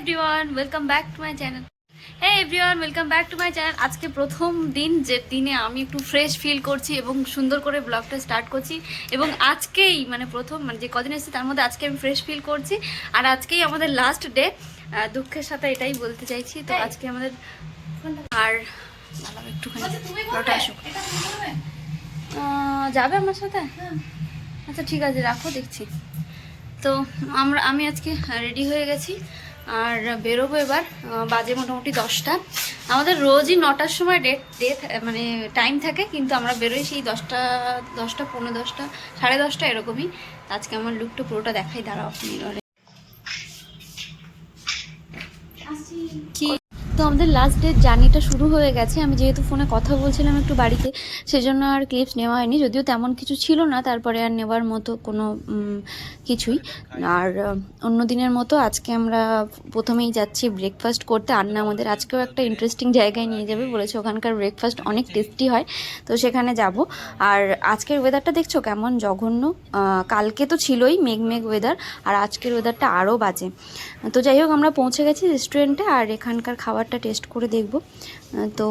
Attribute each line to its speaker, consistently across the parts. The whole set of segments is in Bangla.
Speaker 1: Everyone welcome back to my channel. আজকে প্রথম দিন যে দিনে আমি একটু ফ্রেশ ফিল করছি এবং সুন্দর করে ব্লগটা স্টার্ট করছি। এবং আজকেই মানে প্রথম মানে যে কদিন এসেছি তার মধ্যে আজকে আমি ফ্রেশ ফিল করছি। আর আজকেই আমাদের লাস্ট ডে, দুঃখের সাথে এটাই বলতে চাইছি। তো আজকে আমাদের আর একটুখানি ব্লগটা আসুক। যাবে আমার সাথে? আচ্ছা ঠিক আছে, রাখো, দেখছি। তো আমি আজকে রেডি হয়ে গেছি আর বেরোবো এবার। বাজে মোটামুটি 10টা। আমাদের রোজই 9টার সময় ডে মানে টাইম থাকে, কিন্তু আমরা বেরোই সেই 10টা 10টা, 10:15, 10:30 এরকমই। আজকে আমার লুকটা পুরোটা দেখাই, দাঁড়াও মিররে। কি তো আমাদের লাস্ট ডে জার্নিটা শুরু হয়ে গেছে। আমি যেহেতু ফোনে কথা বলছিলাম একটু বাড়িতে, সেজন্য আর ক্লিপস নেওয়া হয়নি, যদিও তেমন কিছু ছিল না, তারপরে আর নেওয়ার মতো কোনো কিছুই। আর অন্য দিনের মতো আজকে আমরা প্রথমেই যাচ্ছি ব্রেকফাস্ট করতে। আন্না আমাদের আজকেও একটা ইন্টারেস্টিং জায়গায় নিয়ে যাবে বলেছে, ওখানকার ব্রেকফাস্ট অনেক টেস্টি হয়, তো সেখানে যাব। আর আজকের ওয়েদারটা দেখছো কেমন জঘন্য। কালকে তো ছিলই মেঘ ওয়েদার, আর আজকের ওয়েদারটা আরও বাজে। তো যাই হোক, আমরা পৌঁছে গেছি রেস্টুরেন্টে, আর এখানকার খাবারটা টেস্ট করে দেখব। তো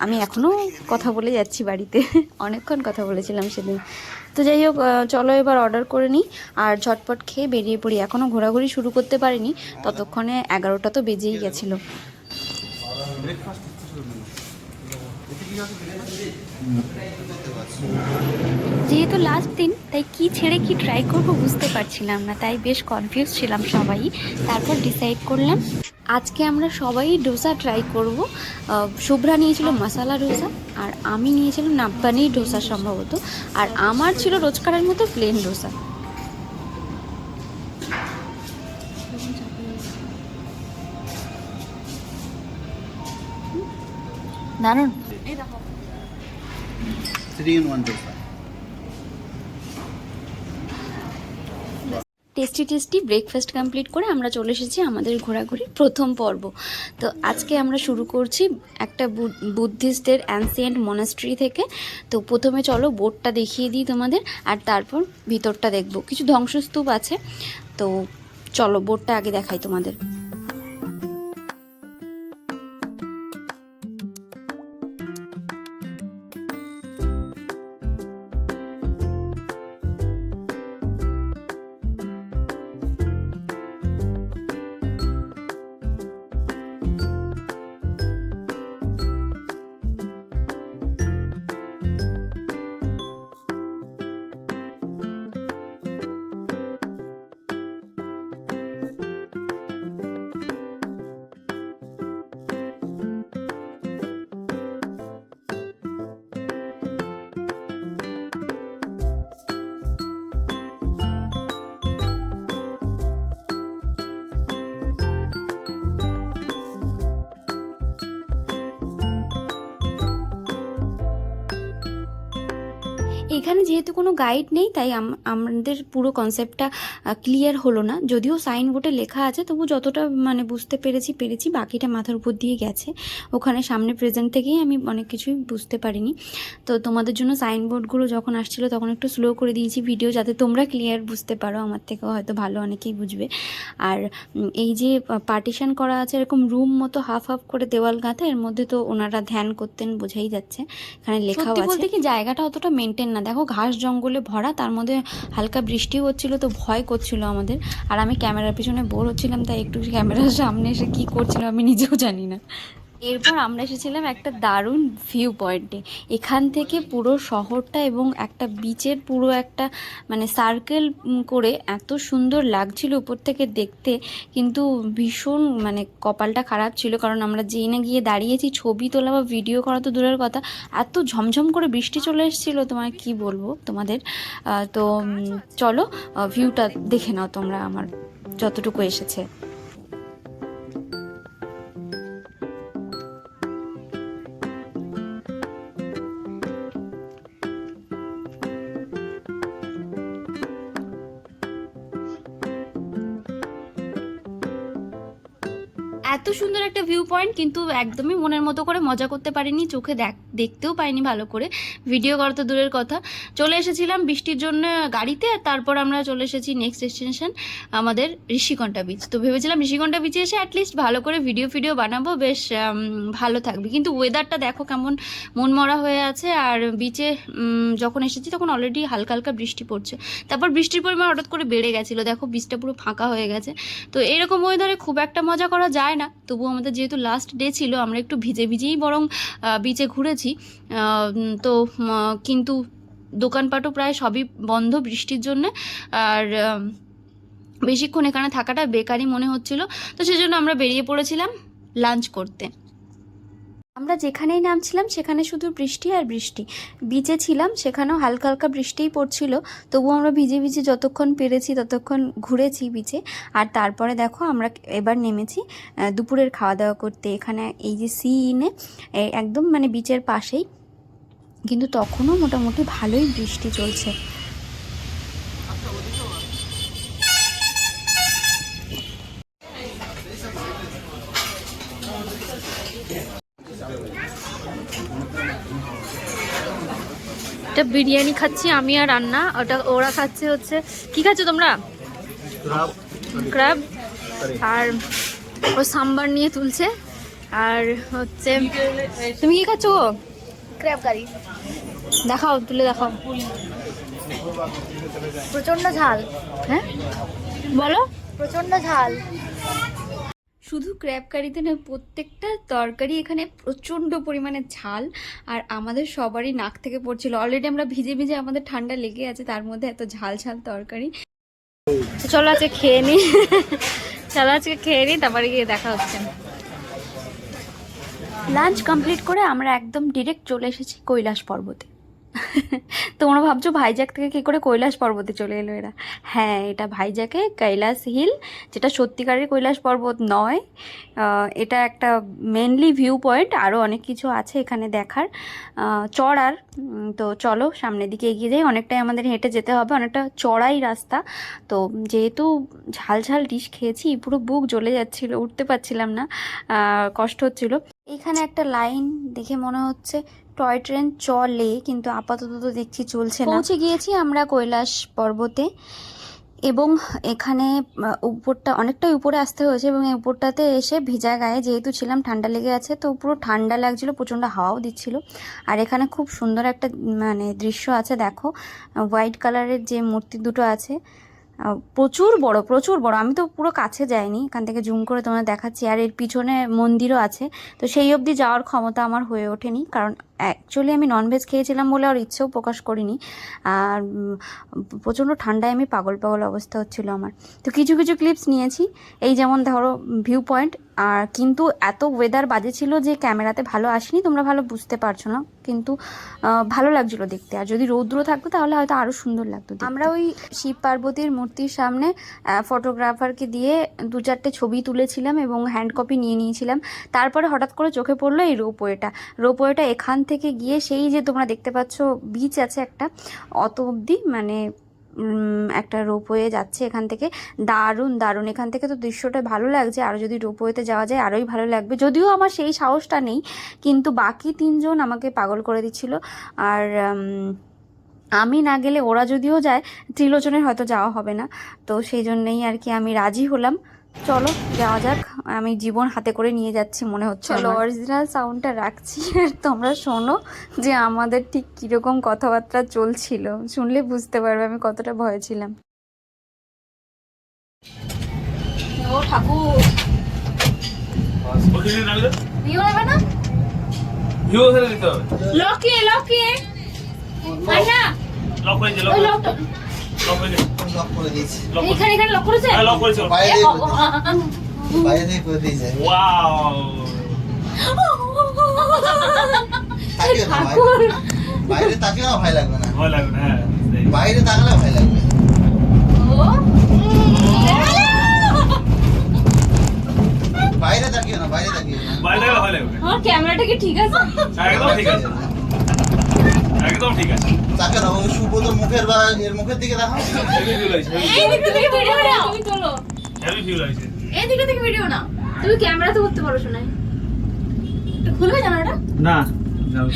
Speaker 1: আমি এখনও কথা বলে যাচ্ছি বাড়িতে অনেকক্ষণ কথা বলেছিলাম সেদিন। তো যাই হোক, চলো এবার অর্ডার করে নিই আর ঝটপট খেয়ে বেরিয়ে পড়ি। এখনও ঘোরাঘুরি শুরু করতে পারিনি, ততক্ষণে 11টা তো বেজেই গেছিলো। যেহেতু লাস্ট দিন, তাই কি ছেড়ে কি ট্রাই করব বুঝতে পারছিলাম না, তাই বেশ কনফিউজ ছিলাম সবাই। তারপর ডিসাইড করলাম আজকে আমরা সবাই ডোসা ট্রাই করব। শুভ্রা নিয়েছিল মশালা ডোসা, আর আমি নিয়েছিলাম পনির ডোসা সম্ভবত, আর আমার ছিল রোজকারের মতো প্লেন ডোসা। দারুণ। টেস্টি ব্রেকফাস্ট কমপ্লিট করে আমরা চলে এসেছি আমাদের ঘোরাঘুরির প্রথম পর্ব। তো আজকে আমরা শুরু করছি একটা বুদ্ধিস্টদের অ্যানসিয়েন্ট মনাস্ট্রি থেকে। তো প্রথমে চলো বোর্ডটা দেখিয়ে দিই তোমাদের, আর তারপর ভিতরটা দেখব। কিছু ধ্বংসস্তূপ আছে, তো চলো বোর্ডটা আগে দেখাই তোমাদের। এখানে যেহেতু কোনো গাইড নেই, তাই আমাদের পুরো কনসেপ্টটা ক্লিয়ার হলো না। যদিও সাইনবোর্ডে লেখা আছে, তবু যতটা মানে বুঝতে পেরেছি, বাকিটা মাথার উপর দিয়ে গেছে। ওখানে সামনে প্রেজেন্ট থেকেই আমি অনেক কিছুই বুঝতে পারিনি। তো তোমাদের জন্য সাইনবোর্ডগুলো যখন আসছিলো তখন একটু স্লো করে দিয়েছি ভিডিও, যাতে তোমরা ক্লিয়ার বুঝতে পারো। আমার থেকেও হয়তো ভালো অনেকেই বুঝবে। আর এই যে পার্টিশন করা আছে এরকম রুম মতো হাফ করে দেওয়াল গাঁথা, এর মধ্যে তো ওনারা ধ্যান করতেন, বোঝাই যাচ্ছে। এখানে লেখাও আছে। বলতে কি জায়গাটা অতটা মেনটেন না, দেখো ঘাস জঙ্গলে ভরা, তার মধ্যে হালকা বৃষ্টিও হচ্ছিল, তো ভয় করছিল আমাদের। আর আমি ক্যামেরার পিছনে বোর হচ্ছিলাম, তাই একটু ক্যামেরার সামনে এসে কী করছিলাম আমি নিজেও জানি না। এরপর আমরা এসেছিলাম একটা দারুণ ভিউ পয়েন্টে। এখান থেকে পুরো শহরটা এবং একটা বিচের পুরো একটা মানে সার্কেল করে এত সুন্দর লাগছিল উপর থেকে দেখতে। কিন্তু ভীষণ মানে কপালটা খারাপ ছিল, কারণ আমরা যেই না গিয়ে দাঁড়িয়েছি ছবি তোলা বা ভিডিও করা তো দূরের কথা, এত ঝমঝম করে বৃষ্টি চলে এসেছিলো, তোমার কি বলবো তোমাদের। তো চলো ভিউটা দেখে নাও তোমরা আমার যতটুকু এসেছে। এত সুন্দর একটা ভিউ পয়েন্ট, কিন্তু একদমই মনের মতো করে মজা করতে পারিনি। চোখে দেখতেও পাইনি ভালো করে, ভিডিও করা তো দূরের কথা। চলে এসেছিলাম বৃষ্টির জন্য গাড়িতে, আর তারপর আমরা চলে এসেছি নেক্সট ডেস্টিনেশন আমাদের ঋষিকণ্ঠা বিচ। তো ভেবেছিলাম ঋষিকণ্ঠা বিচে এসে অ্যাটলিস্ট ভালো করে ভিডিও বানাবো, বেশ ভালো থাকবে। কিন্তু ওয়েদারটা দেখো কেমন মনমরা হয়ে আছে। আর বিচে যখন এসেছি তখন অলরেডি হালকা হালকা বৃষ্টি পড়ছে, তারপর বৃষ্টির পরিমাণ হঠাৎ করে বেড়ে গেছিলো, দেখো বিচটা পুরো ফাঁকা হয়ে গেছে। তো এরকম ওয়েদারে খুব একটা মজা করা যায় না, তবু আমাদের যেহেতু লাস্ট ডে ছিল আমরা একটু ভিজেই বরং বিচে ঘুরেছি। তো কিন্তু দোকানপাটও প্রায় সবই বন্ধ বৃষ্টির জন্য, আর বেশিক্ষণ এখানে থাকাটা বেকারই মনে হচ্ছিল। তো সেজন্য আমরা বেরিয়ে পড়েছিলাম লাঞ্চ করতে। আমরা যেখানেই নামছিলাম সেখানে শুধু বৃষ্টি আর বৃষ্টি। বিচে ছিলাম সেখানেও হালকা হালকা বৃষ্টিই পড়ছিল, তবুও আমরা ভিজে যতক্ষণ পেরেছি ততক্ষণ ঘুরেছি বিচে। আর তারপরে দেখো আমরা এবার নেমেছি দুপুরের খাওয়া দাওয়া করতে এখানে এই যে সি ইনে, একদম মানে বিচের পাশেই, কিন্তু তখনও মোটামুটি ভালোই বৃষ্টি চলছে। একটা বিরিয়ানি খাচ্ছি আমি আর রান্না, ওরা খাচ্ছে হচ্ছে, কি খাচ্ছ তোমরা? ক্র্যাব। আর ও সাম্বার নিয়ে তুলছে। আর হচ্ছে তুমি কি খাচ্ছ গো?
Speaker 2: ক্র্যাব কারি।
Speaker 1: দেখাও, তুলে দেখাও।
Speaker 2: প্রচন্ড ঝাল।
Speaker 1: হ্যাঁ বলো।
Speaker 2: প্রচন্ড ঝাল।
Speaker 1: শুধু ক্র্যাব কারিতে না, প্রত্যেকটা তরকারি এখানে প্রচণ্ড পরিমাণে ঝাল, আর আমাদের সবারই নাক থেকে পড়ছিল। অলরেডি আমরা ভিজে আমাদের ঠান্ডা লেগে আছে, তার মধ্যে এত ঝাল তরকারি। চলো আজকে খেয়ে নিই তারপরে গিয়ে দেখা হচ্ছে। লাঞ্চ কমপ্লিট করে আমরা একদম ডিরেক্ট চলে এসেছি কৈলাস পর্বতে। তোমরা ভাবছো ভাইজ্যাক থেকে কী করে কৈলাস পর্বতে চলে এলো এরা? হ্যাঁ, এটা ভাইজ্যাকে কৈলাস হিল, যেটা সত্যিকারের কৈলাস পর্বত নয়। এটা একটা মেনলি ভিউ পয়েন্ট, আরও অনেক কিছু আছে এখানে দেখার, চড়ার। তো চলো সামনের দিকে এগিয়ে যাই, অনেকটাই আমাদের হেঁটে যেতে হবে, অনেকটা চড়াই রাস্তা। তো যেহেতু ঝাল ডিশ খেয়েছি, পুরো বুক জ্বলে যাচ্ছিল, উঠতে পারছিলাম না, কষ্ট হচ্ছিল। এইখানে একটা লাইন দেখে মনে হচ্ছে টয় ট্রেন চলে, কিন্তু আপাতত তো দেখছি চলছে না। পৌঁছে গিয়েছি আমরা কৈলাস পর্বতে, এবং এখানে উপরটা অনেকটাই উপরে আসতে হয়েছে, এবং এই উপরটাতে এসে ভিজা গায়ে যেহেতু ছিলাম ঠান্ডা লেগে আছে, তো পুরো ঠান্ডা লাগছিল, প্রচণ্ড হাওয়াও দিচ্ছিল। আর এখানে খুব সুন্দর একটা মানে দৃশ্য আছে, দেখো হোয়াইট কালারের যে মূর্তি দুটো আছে, প্রচুর বড়। আমি তো পুরো কাছে যাইনি, এখান থেকে জুম করে তোমার দেখাচ্ছি। আর এর পিছনে মন্দিরও আছে, তো সেই অবধি যাওয়ার ক্ষমতা আমার হয়ে ওঠেনি, কারণ অ্যাকচুয়ালি আমি ননভেজ খেয়েছিলাম বলে আর ইচ্ছেও প্রকাশ করিনি। আর প্রচণ্ড ঠান্ডায় আমি পাগল অবস্থা হচ্ছিল আমার। তো কিছু ক্লিপস নিয়েছি, এই যেমন ধরো ভিউ পয়েন্ট। আর কিন্তু এত ওয়েদার বাজে ছিল যে ক্যামেরাতে ভালো আসেনি, তোমরা ভালো বুঝতে পারছো না, কিন্তু ভালো লাগছিলো দেখতে। আর যদি রৌদ্র থাকতো তাহলে হয়তো আরও সুন্দর লাগতো। আমরা ওই শিব পার্বতীর মূর্তির সামনে ফটোগ্রাফারকে দিয়ে 2-4টে ছবি তুলেছিলাম এবং হ্যান্ড কপি নিয়ে নিয়েছিলাম। তারপরে হঠাৎ করে চোখে পড়লো এই রোপওয়েটা এখান থেকে গিয়ে সেই যে তোমরা দেখতে পাচ্ছ বিচ আছে একটা, অত অবধি মানে একটা রোপওয়ে যাচ্ছে এখান থেকে। দারুণ এখান থেকে তো দৃশ্যটা ভালো লাগছে, আর যদি রোপওয়েতে যাওয়া যায় আরোই ভালো লাগবে। যদিও আমার সেই সাহসটা নেই, কিন্তু বাকি 3 জন আমাকে পাগল করে দিচ্ছিল। আর আমি না গেলে, ওরা যদিও যায়, ত্রিলোচনের হয়তো যাওয়া হবে না, তো সেই জন্যেই আর কি আমি রাজি হলাম। চলো যাওয়া যাক, আমি জীবন হাতে করে নিয়ে যাচ্ছি মনে হচ্ছে। চলো অরিজিনাল সাউন্ডটা রাখছি, আর তোমরা শোনো যে আমাদের ঠিক কীরকম কথাবার্তা চলছিল, শুনলে বুঝতে পারবে আমি কতটা ভয় ছিলাম। ও ঠাকুর, এখানে লক করেছে,
Speaker 3: বাইরে থেকে করে দিয়েছে।
Speaker 1: ওয়াও,
Speaker 3: বাইরে তাকিয়ে ভয় লাগবে না,
Speaker 4: ভয় লাগবে না। হ্যাঁ,
Speaker 3: বাইরে তাকালে ভয় লাগবে। বাইরে তাকিয়ে না, বাইরে তাকিয়ে না,
Speaker 4: বাইরে তাকালে ভয় লাগবে।
Speaker 1: আমার ক্যামেরাটা কি ঠিক আছে?
Speaker 4: একদম ঠিক আছে, একদম ঠিক আছে।
Speaker 3: তাকে না, ওই সুব্রতর মুখের বা এর মুখের দিকে দেখো।
Speaker 4: হেভি ফিল হইছে,
Speaker 1: এই দিক থেকে ভিডিও নাও, তুমি তোলো।
Speaker 4: হেভি ফিল হইছে।
Speaker 1: এই দিক থেকে ভিডিও নাও, তুমি ক্যামেরা তো করতে পারো শোনাই। এটা খুলবে জানাটা?
Speaker 4: না, যাও।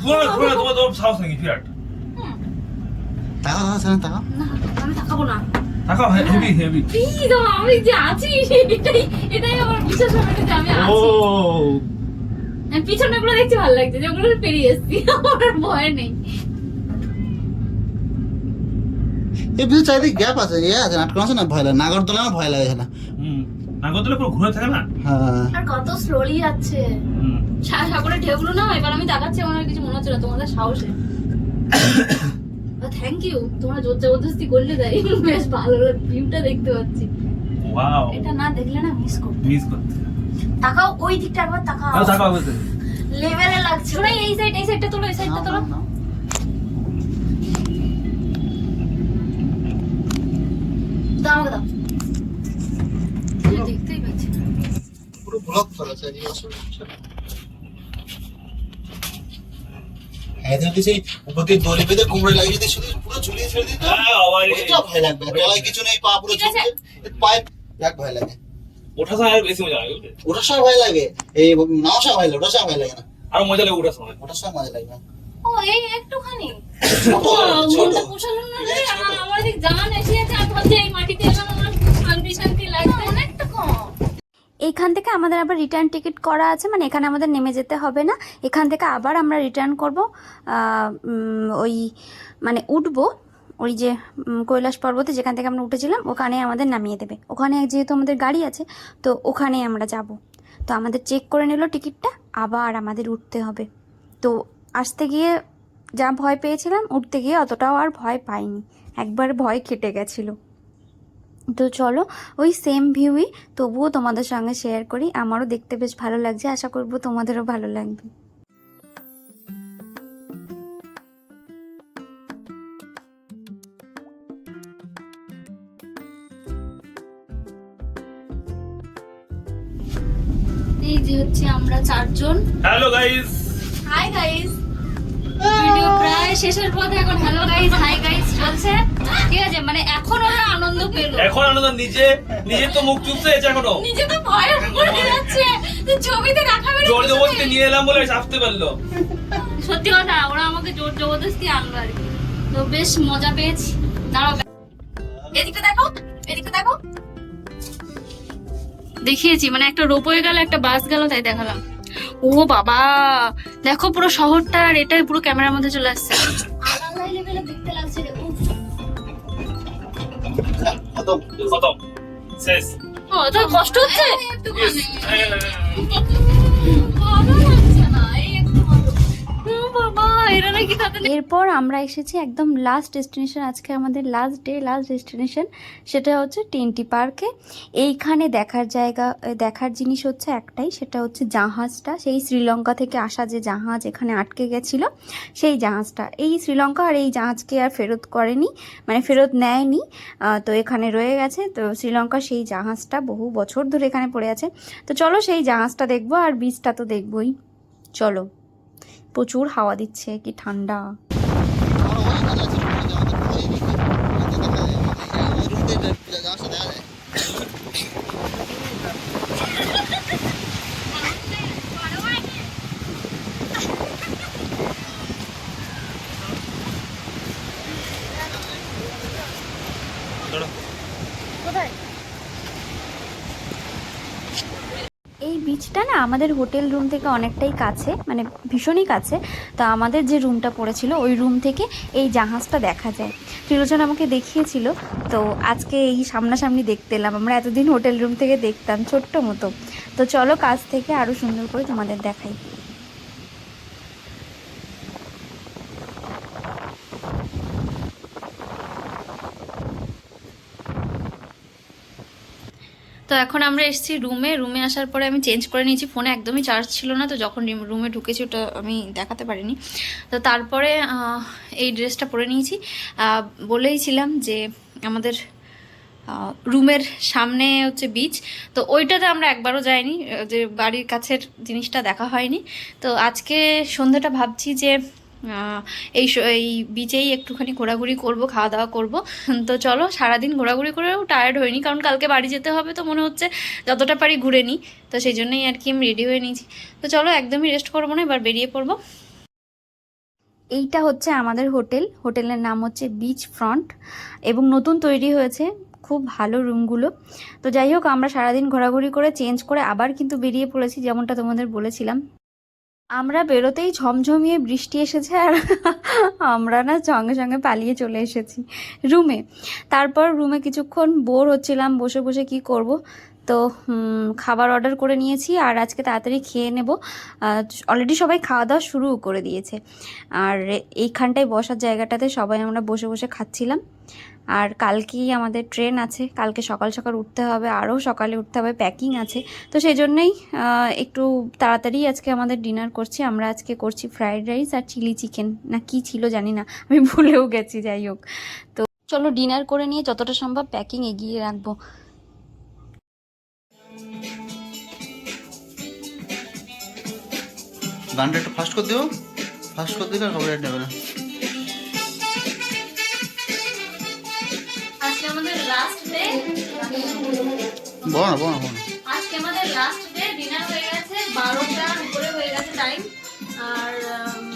Speaker 4: তোমার সাহস নাকি বিরাট?
Speaker 3: তাকাও তাকাও তাকাও।
Speaker 1: না আমি তাকাবো না।
Speaker 4: তাকাও, হেভি হেভি।
Speaker 1: প্লিজ আমি যে আছি এটাই আমার বিশ্বাস হবে না যে আমি
Speaker 4: ও
Speaker 1: আছি। আমি পিছনে গুলো দেখতে ভালো লাগছে, যে ওগুলো পেরিয়ে এসেছি, আমার ভয় নেই।
Speaker 3: এই ভিতরে চারিদিকে গ্যাপ আছে, আছে আটকানো আছে না, ভয় লাগে। নাগরদোলা আমার ভয় লাগে এখানে।
Speaker 4: নাগরদোলা পুরো ঘুরে থাকে না।
Speaker 3: হ্যাঁ
Speaker 2: আর কত স্লোলি যাচ্ছে।
Speaker 1: সাগরের ঢেউগুলো না এবার আমি তাকাচ্ছি, আমার আর কিছু মনে হচ্ছে না তোমাদের সাহসে। থ্যাংক ইউ, তোমরা জোর জবরদস্তি করলে তাই বেশ ভালো ভিউটা দেখতে পাচ্ছি।
Speaker 4: ওয়াও,
Speaker 2: এটা না দেখলে না মিস করবে।
Speaker 4: মিস করতে।
Speaker 2: তাকাও ওই দিকটা একবার তাকাও।
Speaker 4: তাকাও বলতে।
Speaker 2: লেভেলে লাগছে।
Speaker 1: শোনো এই সাইডটা তোলো, এই সাইডটা তোলো।
Speaker 2: দাও আমাকে দাও।
Speaker 1: দেখতেই পাচ্ছি না।
Speaker 3: পুরো ব্লক করা আছে এই অসুবিধা। এদের দিছে উপর দিয়ে দড়ি বেঁধে কোমরে লাগিয়ে দিয়ে শুধু পুরো ঝুলিয়ে ছেড়ে দিত। ওইটা ভয় লাগবে। গলায় কিছু নেই, পা পুরো ঝুলছে। পায়ে এক ভয় লাগে।
Speaker 4: ওঠার সময় আর বেশি মজা লাগে বুঝলে?
Speaker 3: ওটার সময় ভয় লাগে, এই নাওয়ার সময় ভয় লাগে, ওটার সময় ভয় লাগে না।
Speaker 4: আরো মজা লাগে ওঠার সময়।
Speaker 3: ওটার সময় মজা লাগে না।
Speaker 2: ও এই একটুখানি।
Speaker 3: ছোট, ছোট।
Speaker 1: মনটা পোষালো না রে, আমার দিক জান এসে আছে, আমি ভাবছি এই মাটিতে এলাম, আমার শান্তি শান্তি লাগছে।
Speaker 2: অনেকটা কম।
Speaker 1: এইখান থেকে আমাদের আবার রিটার্ন টিকিট করা আছে, মানে এখানে আমাদের নেমে যেতে হবে না। এখান থেকে আবার আমরা রিটার্ন করব, ওই মানে উঠবো ওই যে কৈলাস পর্বতে যেখান থেকে আমরা উঠেছিলাম ওখানে আমাদের নামিয়ে দেবে। ওখানে যেহেতু আমাদের গাড়ি আছে তো ওখানে আমরা যাব। তো আমাদের চেক করে নিল টিকিটটা, আবার আমাদের উঠতে হবে। তো আসতে গিয়ে যা ভয় পেয়েছিলাম, উঠতে গিয়ে অতটাও আর ভয় পাইনি, একবার ভয় কেটে গেছিলো। তো চলো ওই সেম ভিউই তবুও তোমাদের সঙ্গে শেয়ার করি। আমারও দেখতে বেশ ভালো লাগছে, আশা করবো তোমাদেরও ভালো লাগবে। এই যে হচ্ছে আমরা চারজন।
Speaker 4: Hello guys.
Speaker 1: Hi guys, video প্রায় শেষের পথে, এখন হ্যালো গাইস হাই গাইস চলছে। ঠিক আছে, মানে এখন ওরা আনন্দ পেল।
Speaker 4: এখন আনন্দ নিজে তো মুখ চুপসে আছে এখনো।
Speaker 1: নিজে তো ভয় পড়ে যাচ্ছে, তো ছবিতে দেখাবে না।
Speaker 4: জোর জবরদস্তি নিয়ে এলাম বলে আসতে পারলো।
Speaker 1: সত্যি কথা, ওরা আমাকে জোর জবরদস্তি আনলো আর কি। তো বেশ মজা পেয়েছি। দাঁড়াও, এদিকটা দেখো, এদিকটা দেখো। দেখিয়েছি, মানে একটা রোপওয়ে গেল, একটা বাস গেল, তাই দেখালাম। ও বাবা, দেখো পুরো শহরটা, আর এটা পুরো ক্যামেরার মধ্যে চলে আসছে।
Speaker 2: আলাদা লেভেলে দেখতে লাগছে রে। উফ।
Speaker 3: খতম।
Speaker 4: খতম, শেষ।
Speaker 1: ও তো কষ্ট হচ্ছে
Speaker 4: Yes.
Speaker 1: ভালো লাগছে না, এই একটু ভালো। ও বাবা, এরা নাকি তাতে। এরপর আমরা এসেছি একদম লাস্ট ডেস্টিনেশন, আজকে আমাদের লাস্ট ডে, লাস্ট ডেস্টিনেশন, সেটা হচ্ছে টেন্টি পার্কে। এইখানে দেখার জিনিস হচ্ছে একটাই, সেটা হচ্ছে জাহাজটা, সেই শ্রীলঙ্কা থেকে আসা যে জাহাজ এখানে আটকে গেছিলো, সেই জাহাজটা। এই শ্রীলঙ্কা আর এই জাহাজকে আর ফেরত করেনি, মানে ফেরত নেয়নি, তো এখানে রয়ে গেছে। তো শ্রীলঙ্কার সেই জাহাজটা বহু বছর ধরে এখানে পড়ে আছে। তো চলো সেই জাহাজটা দেখবো, আর বীজটা তো দেখবোই। চলো, প্রচুর হাওয়া দিচ্ছে, কি ঠান্ডা।
Speaker 2: কোথায়?
Speaker 1: এই বিচটা না আমাদের হোটেল রুম থেকে অনেকটাই কাছে, মানে ভীষণই কাছে। তো আমাদের যে রুমটা পড়েছিল ওই রুম থেকে এই জাহাজটা দেখা যায়। ত্রিলোচন আমাকে দেখিয়েছিল, তো আজকে এই সামনাসামনি দেখতে এলাম। আমরা এতদিন হোটেল রুম থেকে দেখতাম ছোট্ট মতো। তো চলো কাছ থেকে আরও সুন্দর করে তোমাদের দেখাই। তো এখন আমরা এসেছি রুমে আসার পরে আমি চেঞ্জ করে নিয়েছি, ফোনে একদমই চার্জ ছিল না, তো যখন রুমে ঢুকেছি ওটা আমি দেখাতে পারিনি। তো তারপরে এই ড্রেসটা পরে নিয়েছি। বলেইছিলাম যে আমাদের রুমের সামনে হচ্ছে বিচ, তো ওইটাতে আমরা একবারও যাইনি, যে বাড়ির কাছের জিনিসটা দেখা হয়নি। তো আজকে সন্ধ্যাটা ভাবছি যে এই বিচেই একটুখানি ঘোরাঘুরি করব, খাওয়া দাওয়া করব। তো চলো, সারাদিন ঘোরাঘুরি করেও টায়ার্ড হয়নি, কারণ কালকে বাড়ি যেতে হবে, তো মনে হচ্ছে যতটা পারি ঘুরে নিই। তো সেই জন্যই আর কি আমি রেডি হয়ে নিয়েছি। তো চলো, একদমই রেস্ট করবো না, এবার বেরিয়ে পড়বো। এইটা হচ্ছে আমাদের হোটেল, হোটেলের নাম হচ্ছে বিচ ফ্রন্ট এবং নতুন তৈরি হয়েছে, খুব ভালো রুমগুলো। তো যাই হোক, আমরা সারাদিন ঘোরাঘুরি করে চেঞ্জ করে আবার কিন্তু বেরিয়ে পড়েছি, যেমনটা তোমাদের বলেছিলাম। আমরা বেরোতেই ঝমঝমিয়ে বৃষ্টি এসেছে আর আমরা না সঙ্গে সঙ্গে পালিয়ে চলে এসেছি রুমে। তারপর রুমে কিছুক্ষণ বোর হচ্ছিলাম, বসে বসে কি করব, তো খাবার অর্ডার করে নিয়েছি আর আজকে তাড়াতাড়ি খেয়ে নেব। অলরেডি সবাই খাওয়া দাওয়া শুরু করে দিয়েছে আর এইখানটায় বসার জায়গাটাতে সবাই আমরা বসে বসে খাচ্ছিলাম। আর কালকেই আমাদের ট্রেন আছে, কালকে সকাল সকাল উঠতে হবে, আরও সকালে উঠতে হবে, প্যাকিং আছে। তো সেই জন্যই একটু তাড়াতাড়ি আজকে আমাদের ডিনার করছি। আমরা আজকে করছি ফ্রাইড রাইস আর চিলি চিকেন, না কি ছিল জানি না, আমি ভুলেও গেছি। যাই হোক, তো চলো ডিনার করে নিয়ে যতটা সম্ভব প্যাকিং এগিয়ে রাখবো।
Speaker 3: গানটা একটু ফাস্ট করে দিও, ফাস্ট করে দিলে কপিরাইট নেবে না।
Speaker 2: আজকে আমাদের লাস্ট ডে,
Speaker 3: বলো না, বলো না, বলো না।
Speaker 2: আজকে আমাদের লাস্ট ডে, ডিনার হয়ে গেছে, 12টার উপরে হয়ে গেছে টাইম। আর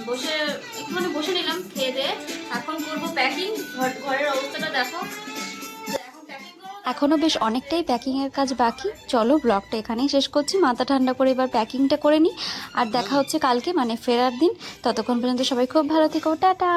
Speaker 2: বসে একটুখানি বসে নিলাম খেয়ে দিয়ে। এখন করবো প্যাকিং। ঘরের অবস্থাটা দেখো।
Speaker 1: এখনও বেশ অনেকটাই প্যাকিংয়ের কাজ বাকি। চলো ব্লগটা এখানেই শেষ করছি, মাথা ঠান্ডা করে এবার প্যাকিংটা করে নিই। আর দেখা হচ্ছে কালকে, মানে ফেরার দিন। ততক্ষণ পর্যন্ত সবাই খুব ভালো থেকো, টাটা।